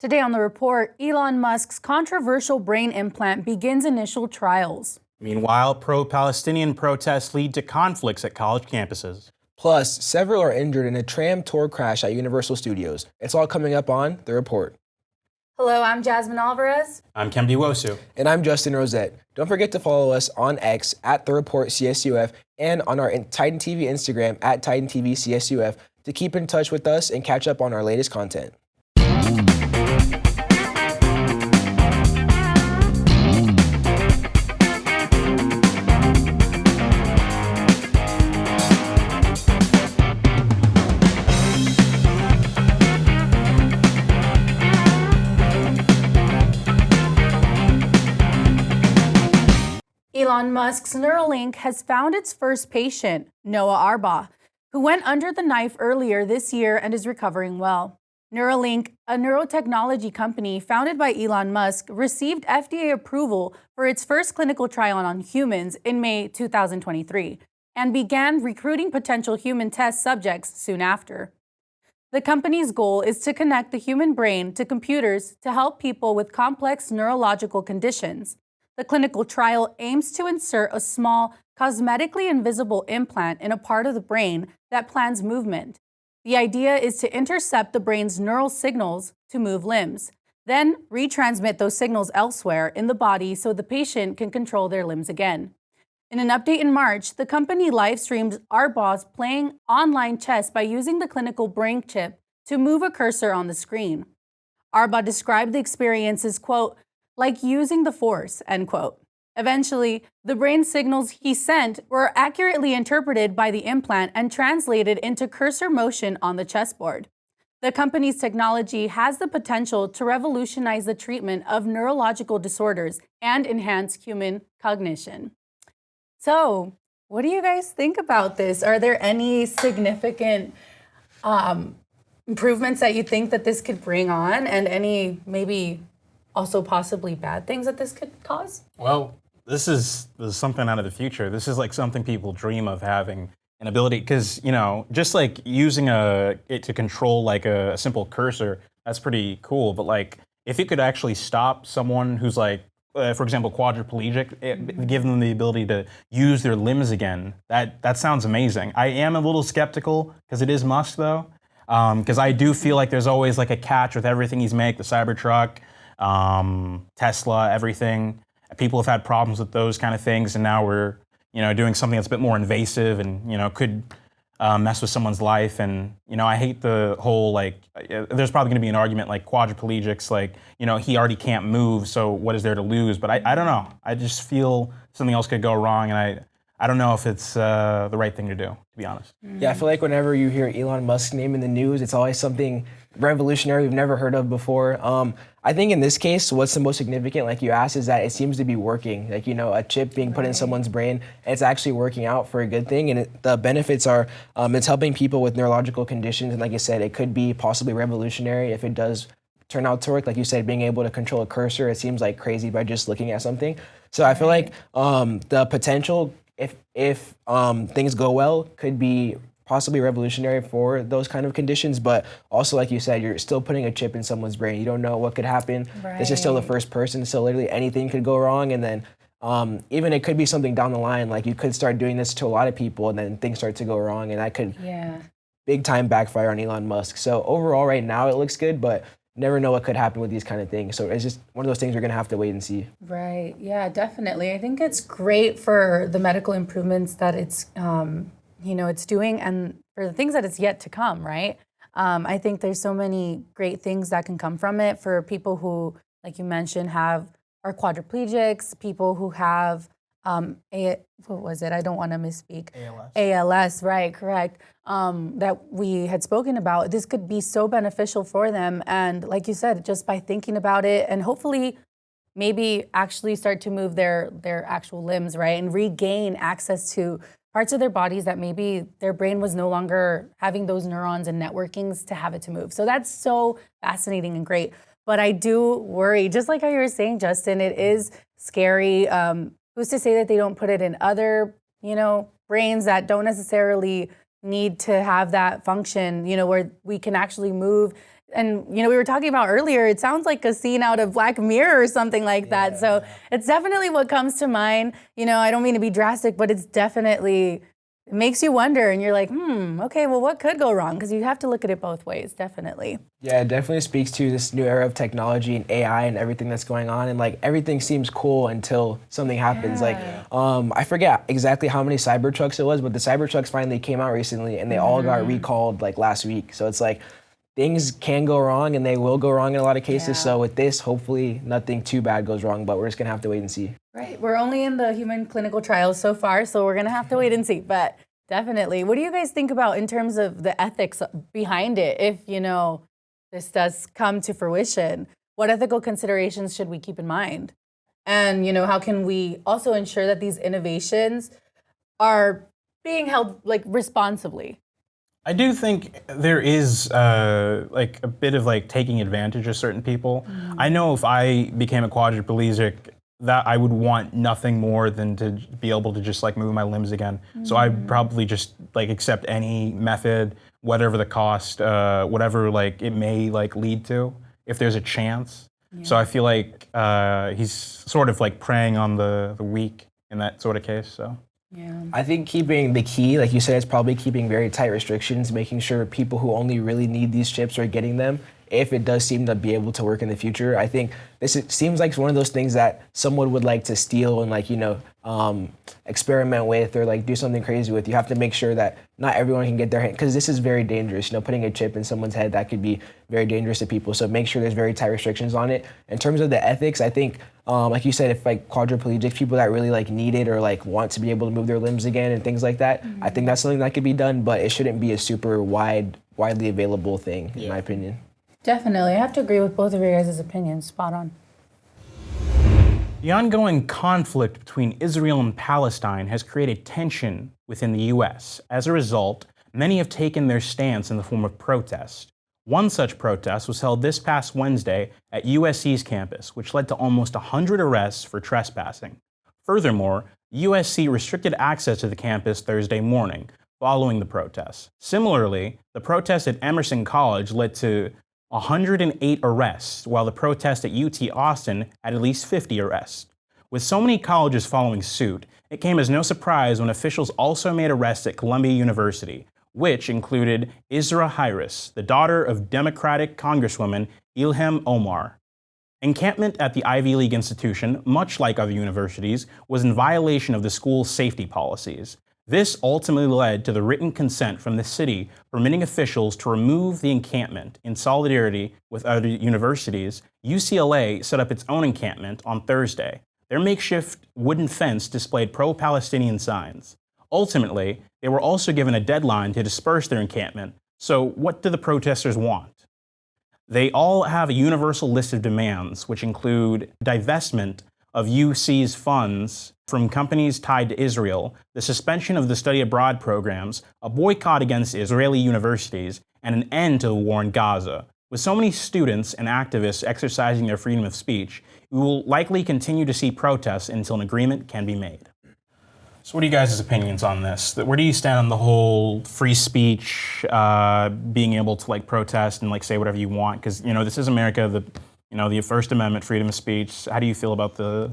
Today on The Report, Elon Musk's controversial brain implant begins initial trials. Meanwhile, pro-Palestinian protests lead to conflicts at college campuses. Plus, several are injured in a tram tour crash at Universal Studios. It's all coming up on The Report. Hello, I'm Jasmine Alvarez. I'm Kemdi Wosu. And I'm Justin Rosette. Don't forget to follow us on X at The Report CSUF and on our Titan TV Instagram at Titan TV CSUF to keep in touch with us and catch up on our latest content. Elon Musk's Neuralink has found its first patient, Noah Arbaugh, who went under the knife earlier this year and is recovering well. Neuralink, a neurotechnology company founded by Elon Musk, received FDA approval for its first clinical trial on humans in May 2023 and began recruiting potential human test subjects soon after. The company's goal is to connect the human brain to computers to help people with complex neurological conditions. The clinical trial aims to insert a small, cosmetically invisible implant in a part of the brain that plans movement. The idea is to intercept the brain's neural signals to move limbs, then retransmit those signals elsewhere in the body so the patient can control their limbs again. In an update in March, the company live-streamed Arbaugh's playing online chess by using the clinical brain chip to move a cursor on the screen. Arbaugh described the experience as, quote, like using the force, end quote. Eventually, the brain signals he sent were accurately interpreted by the implant and translated into cursor motion on the chessboard. The company's technology has the potential to revolutionize the treatment of neurological disorders and enhance human cognition. So, what do you guys think about this? Are there any significant improvements that you think that this could bring on, and any maybe also possibly bad things that this could cause? Well, this is something out of the future. This is like something people dream of having an ability, because, you know, just like using it to control like a simple cursor, that's pretty cool. But like, if it could actually stop someone who's like, for example, quadriplegic, give them the ability to use their limbs again, that sounds amazing. I am a little skeptical because it is Musk though, because I do feel like there's always like a catch with everything he's made, the Cybertruck, Tesla, everything. People have had problems with those kind of things, and now we're, you know, doing something that's a bit more invasive and, you know, could mess with someone's life. And, you know, I hate the whole, like, there's probably going to be an argument like quadriplegics, like, you know, he already can't move, so what is there to lose? But I don't know. I just feel something else could go wrong, and I don't know if it's the right thing to do, to be honest. Yeah, I feel like whenever you hear Elon Musk's name in the news, it's always something revolutionary we've never heard of before. I think in this case, what's the most significant, like you asked, is that it seems to be working. Like, you know, a chip being put in someone's brain, and it's actually working out for a good thing. And the benefits are, it's helping people with neurological conditions. And like I said, it could be possibly revolutionary if it does turn out to work. Like you said, being able to control a cursor, it seems like crazy by just looking at something. So I feel like the potential, if things go well, could be possibly revolutionary for those kind of conditions. But also, like you said, you're still putting a chip in someone's brain. You don't know what could happen. Right. This is still the first person, so literally anything could go wrong. And then even it could be something down the line, like you could start doing this to a lot of people, and then things start to go wrong, and that could big time backfire on Elon Musk. So overall, right now, it looks good, but never know what could happen with these kind of things. So it's just one of those things we're gonna have to wait and see. Right, yeah, definitely. I think it's great for the medical improvements that it's, you know, it's doing, and for the things that it's yet to come, right? I think there's so many great things that can come from it for people who, like you mentioned, are quadriplegics, people who have, what was it? I don't want to misspeak. ALS, right, correct. That we had spoken about. This could be so beneficial for them. And like you said, just by thinking about it, and hopefully maybe actually start to move their actual limbs, right? And regain access to parts of their bodies that maybe their brain was no longer having those neurons and networkings to have it to move. So that's so fascinating and great. But I do worry, just like how you were saying, Justin, it is scary. Who's to say that they don't put it in other, you know, brains that don't necessarily need to have that function, you know, where we can actually move And, we were talking about earlier, it sounds like a scene out of Black Mirror or something like that. So it's definitely what comes to mind. I don't mean to be drastic, but it's definitely, it makes you wonder, and you're like, okay, well, what could go wrong? Because you have to look at it both ways, definitely. Yeah, it definitely speaks to this new era of technology and AI and everything that's going on. And like everything seems cool until something happens. Like, I forget exactly how many Cybertrucks it was, but the Cybertrucks finally came out recently and they all got recalled like last week. So it's like things can go wrong and they will go wrong in a lot of cases. So with this, hopefully nothing too bad goes wrong, but we're just gonna have to wait and see. Right, we're only in the human clinical trials so far, so we're gonna have to wait and see, but definitely. What do you guys think about in terms of the ethics behind it? If, this does come to fruition, what ethical considerations should we keep in mind? And, how can we also ensure that these innovations are being held like responsibly? I do think there is like a bit of like taking advantage of certain people. I know if I became a quadriplegic, that I would want nothing more than to be able to just like move my limbs again. So I'd probably just like accept any method, whatever the cost, whatever like it may like lead to, if there's a chance. So I feel like he's sort of like preying on the weak in that sort of case. So. Yeah. I think keeping the key, like you said, is probably keeping very tight restrictions, making sure people who only really need these chips are getting them. If it does seem to be able to work in the future, I think seems like one of those things that someone would like to steal and like, experiment with or like do something crazy with. You have to make sure that not everyone can get their hand, because this is very dangerous. Putting a chip in someone's head, that could be very dangerous to people. So make sure there's very tight restrictions on it. In terms of the ethics, I think, like you said, if like quadriplegic people that really like need it or like want to be able to move their limbs again and things like that, I think that's something that could be done, but it shouldn't be a super widely available thing, in my opinion. Definitely. I have to agree with both of your guys' opinions. Spot on. The ongoing conflict between Israel and Palestine has created tension within the U.S. As a result, many have taken their stance in the form of protest. One such protest was held this past Wednesday at USC's campus, which led to almost 100 arrests for trespassing. Furthermore, USC restricted access to the campus Thursday morning following the protests. Similarly, the protest at Emerson College led to 108 arrests, while the protest at UT Austin had at least 50 arrests. With so many colleges following suit, it came as no surprise when officials also made arrests at Columbia University, which included Isra Hirus, the daughter of Democratic Congresswoman Ilhan Omar. Encampment at the Ivy League institution, much like other universities, was in violation of the school's safety policies. This ultimately led to the written consent from the city permitting officials to remove the encampment. In solidarity with other universities, UCLA set up its own encampment on Thursday. Their makeshift wooden fence displayed pro-Palestinian signs. Ultimately, they were also given a deadline to disperse their encampment. So what do the protesters want? They all have a universal list of demands, which include divestment of UC's funds from companies tied to Israel, the suspension of the study abroad programs, a boycott against Israeli universities, and an end to the war in Gaza. With so many students and activists exercising their freedom of speech, we will likely continue to see protests until an agreement can be made. So what are you guys' opinions on this? Where do you stand on the whole free speech, being able to like protest and like say whatever you want? Because, this is America, the First Amendment, freedom of speech. How do you feel about the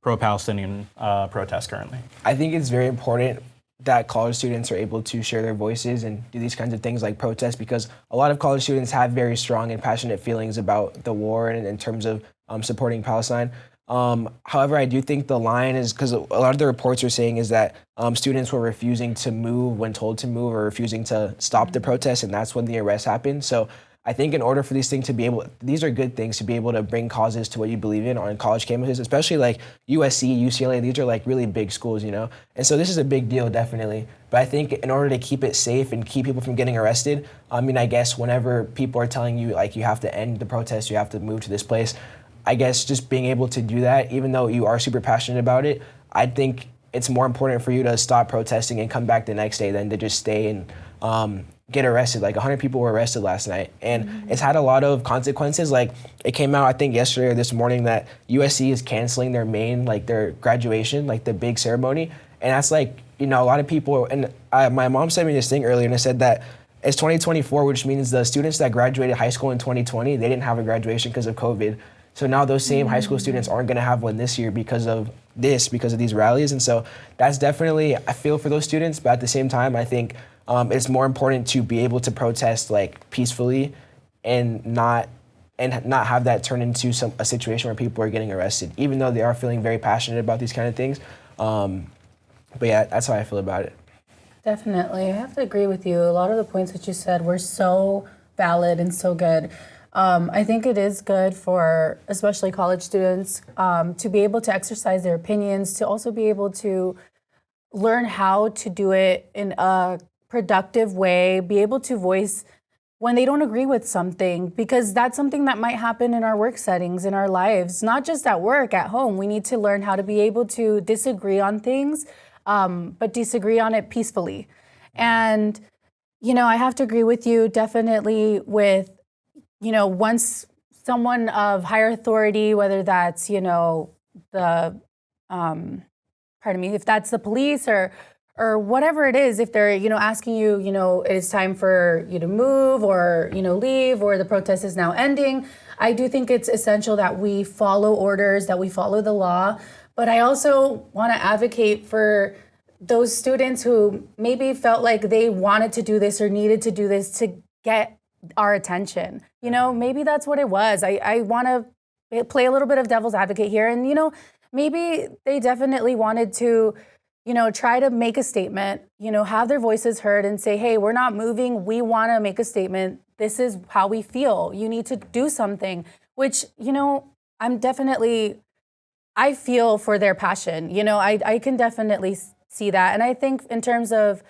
pro-Palestinian protests currently? I think it's very important that college students are able to share their voices and do these kinds of things like protest, because a lot of college students have very strong and passionate feelings about the war and in terms of supporting Palestine. However, I do think the line is, because a lot of the reports are saying is that students were refusing to move when told to move or refusing to stop the protest, and that's when the arrest happened. So I think in order for these things to be able, these are good things to be able to bring causes to what you believe in on college campuses, especially like USC, UCLA, these are like really big schools, And so this is a big deal, definitely. But I think in order to keep it safe and keep people from getting arrested, I guess whenever people are telling you like you have to end the protest, you have to move to this place, I guess just being able to do that, even though you are super passionate about it, I think it's more important for you to stop protesting and come back the next day than to just stay and get arrested. Like 100 people were arrested last night, and it's had a lot of consequences. Like it came out, I think yesterday or this morning, that USC is canceling their their graduation, like the big ceremony. And that's like, a lot of people, and my mom sent me this thing earlier and it said that It's 2024, which means the students that graduated high school in 2020, they didn't have a graduation because of COVID. So now those same high school students aren't going to have one this year because of these rallies. And so that's definitely, I feel for those students, but at the same time, I think it's more important to be able to protest like peacefully and not have that turn into a situation where people are getting arrested, even though they are feeling very passionate about these kind of things. But yeah, that's how I feel about it. Definitely. I have to agree with you. A lot of the points that you said were so valid and so good. I think it is good for especially college students to be able to exercise their opinions, to also be able to learn how to do it in a productive way, be able to voice when they don't agree with something, because that's something that might happen in our work settings, in our lives, not just at work, at home. We need to learn how to be able to disagree on things, but disagree on it peacefully. And, I have to agree with you definitely with, once someone of higher authority, whether that's, the, if that's the police or whatever it is, if they're, asking you, it's time for you to move or, leave, or the protest is now ending, I do think it's essential that we follow orders, that we follow the law. But I also want to advocate for those students who maybe felt like they wanted to do this or needed to do this to get our attention. Maybe that's what it was. I want to play a little bit of devil's advocate here. And, maybe they definitely wanted to, try to make a statement, have their voices heard and say, hey, we're not moving. We want to make a statement. This is how we feel. You need to do something, which, I feel for their passion. I can definitely see that. And I think in terms of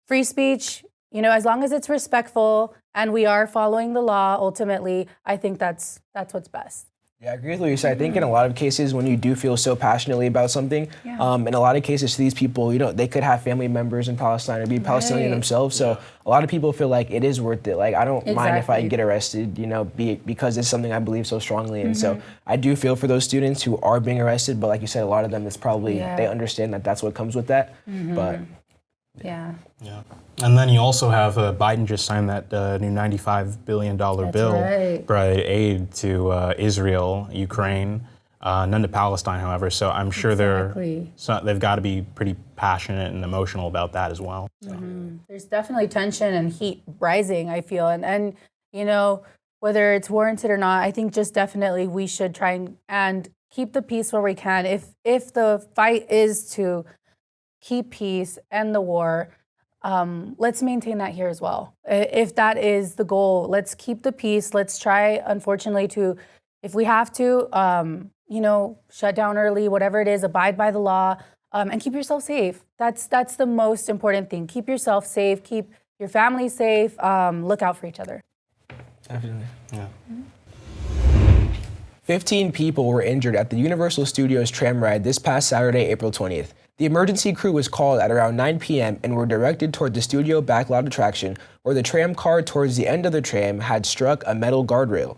free speech, as long as it's respectful and we are following the law, ultimately, I think that's what's best. Yeah, I agree with what you said. I think in a lot of cases when you do feel so passionately about something, in a lot of cases to these people, they could have family members in Palestine or be Palestinian themselves. So a lot of people feel like it is worth it. Like, I don't mind if I get arrested, because it's something I believe so strongly in. So I do feel for those students who are being arrested, but like you said, a lot of them, it's probably, they understand that that's what comes with that. But yeah. And then you also have Biden just signed that new $95 billion bill for aid to Israel, Ukraine, none to Palestine, however. So I'm sure they've got to be pretty passionate and emotional about that as well. So. There's definitely tension and heat rising, I feel. And whether it's warranted or not, I think just definitely we should try and keep the peace where we can. If the fight is to keep peace, end the war, let's maintain that here as well. If that is the goal, let's keep the peace. Let's try, unfortunately, to, if we have to, shut down early, whatever it is, abide by the law, and keep yourself safe. That's the most important thing. Keep yourself safe, keep your family safe, look out for each other. Definitely. Yeah. 15 people were injured at the Universal Studios tram ride this past Saturday, April 20th. The emergency crew was called at around 9 p.m. and were directed toward the studio backlot attraction, where the tram car towards the end of the tram had struck a metal guardrail.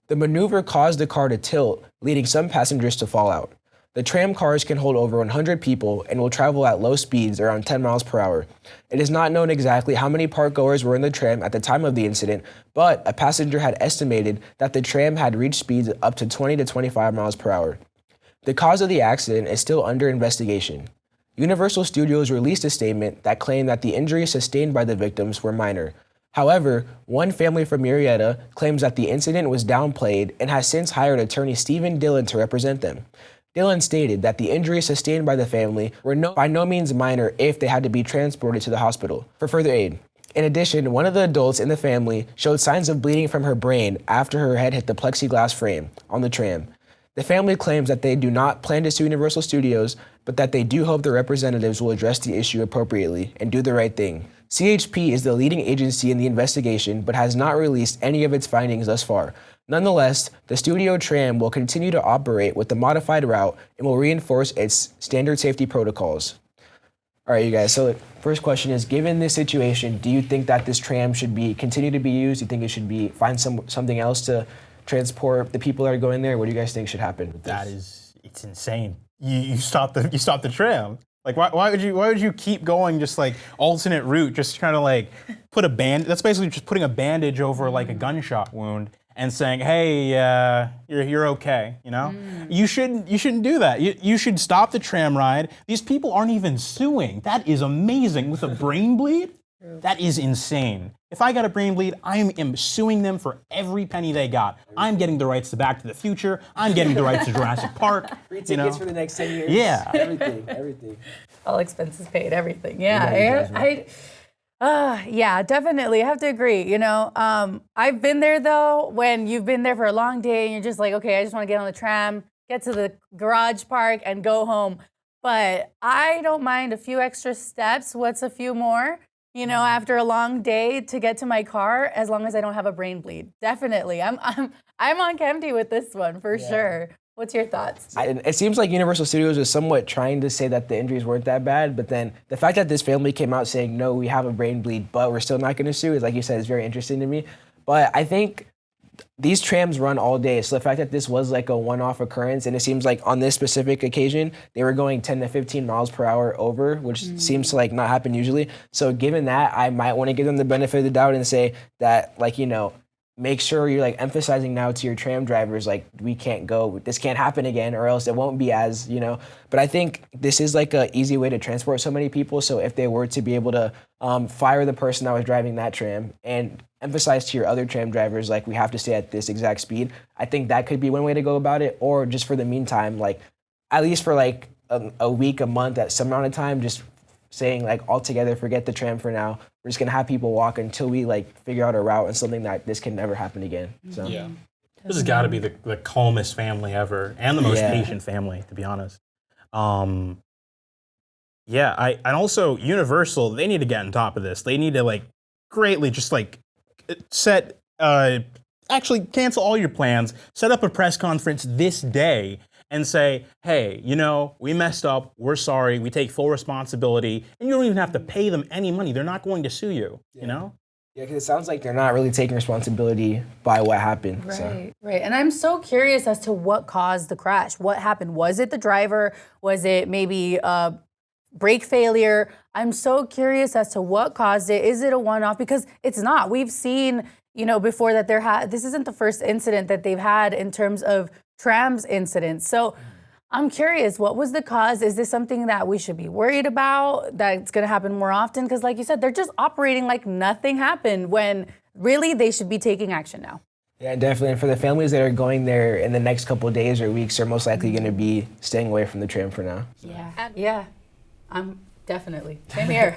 The maneuver caused the car to tilt, leading some passengers to fall out. The tram cars can hold over 100 people and will travel at low speeds around 10 miles per hour. It is not known exactly how many parkgoers were in the tram at the time of the incident, but a passenger had estimated that the tram had reached speeds up to 20 to 25 miles per hour. The cause of the accident is still under investigation. Universal Studios released a statement that claimed that the injuries sustained by the victims were minor. However, one family from Marietta claims that the incident was downplayed and has since hired attorney Stephen Dillon to represent them. Dillon stated that the injuries sustained by the family were by no means minor if they had to be transported to the hospital for further aid. In addition, one of the adults in the family showed signs of bleeding from her brain after her head hit the plexiglass frame on the tram. The family claims that they do not plan to sue Universal Studios, but that they do hope their representatives will address the issue appropriately and do the right thing. CHP is the leading agency in the investigation, but has not released any of its findings thus far. Nonetheless, the studio tram will continue to operate with the modified route and will reinforce its standard safety protocols. All right, you guys, so first question is, given this situation, do you think that this tram should continue to be used? Do you think it should find something else to transport the people that are going there? What do you guys think should happen with this? It's insane. You stop the tram. Like why would you keep going just like alternate route, just trying to like that's basically just putting a bandage over like a gunshot wound and saying, hey, you're okay, you know? You shouldn't do that. You should stop the tram ride. These people aren't even suing. That is amazing. With a brain bleed? That is insane. If I got a brain bleed, I am suing them for every penny they got. I'm getting the rights to Back to the Future. I'm getting the rights to Jurassic Park. Free tickets for the next 10 years. Yeah. Everything. All expenses paid, everything. Yeah, yeah, definitely. I have to agree. You know, I've been there though, when you've been there for a long day and you're just like, okay, I just want to get on the tram, get to the garage park and go home. But I don't mind a few extra steps. What's a few more? You know, after a long day to get to my car, as long as I don't have a brain bleed. Definitely. I'm on Kempty with this one for sure. What's your thoughts? It seems like Universal Studios was somewhat trying to say that the injuries weren't that bad, but then the fact that this family came out saying, no, we have a brain bleed, but we're still not going to sue, is, like you said, is very interesting to me. But I think these trams run all day, so the fact that this was like a one-off occurrence, and it seems like on this specific occasion, they were going 10 to 15 miles per hour over, which seems to like not happen usually. So given that, I might want to give them the benefit of the doubt and say that, like, you know, make sure you're like emphasizing now to your tram drivers, like, we can't go, this can't happen again, or else it won't be as, you know. But I think this is like an easy way to transport so many people. So if they were to be able to fire the person that was driving that tram and emphasize to your other tram drivers, like, we have to stay at this exact speed, I think that could be one way to go about it. Or just for the meantime, like, at least for like a week, a month, at some amount of time, just saying like, altogether, forget the tram for now. We're just gonna have people walk until we like figure out a route and something that this can never happen again. So yeah, this has got to be the calmest family ever and the most patient family, to be honest. Yeah, and also Universal, they need to get on top of this. They need to like greatly just like set actually cancel all your plans, set up a press conference this day and say, hey, you know, we messed up, we're sorry, we take full responsibility, and you don't even have to pay them any money. They're not going to sue you, you know? Yeah, because it sounds like they're not really taking responsibility by what happened. Right. And I'm so curious as to what caused the crash. What happened? Was it the driver? Was it maybe brake failure? I'm so curious as to what caused it. Is it a one-off? Because it's not. We've seen, you know, before that this isn't the first incident that they've had in terms of trams incidents. So I'm curious, what was the cause? Is this something that we should be worried about, that's going to happen more often? Because like you said, they're just operating like nothing happened when really they should be taking action now. Yeah, definitely. And for the families that are going there in the next couple of days or weeks, are most likely going to be staying away from the tram for now. So. Yeah, I'm definitely. Same here.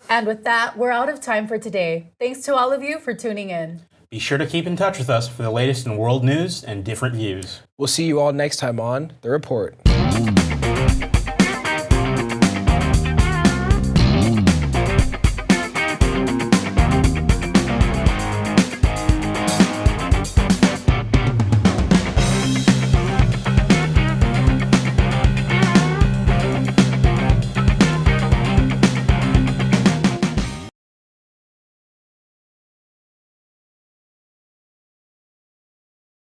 And with that, we're out of time for today. Thanks to all of you for tuning in. Be sure to keep in touch with us for the latest in world news and different views. We'll see you all next time on The Report.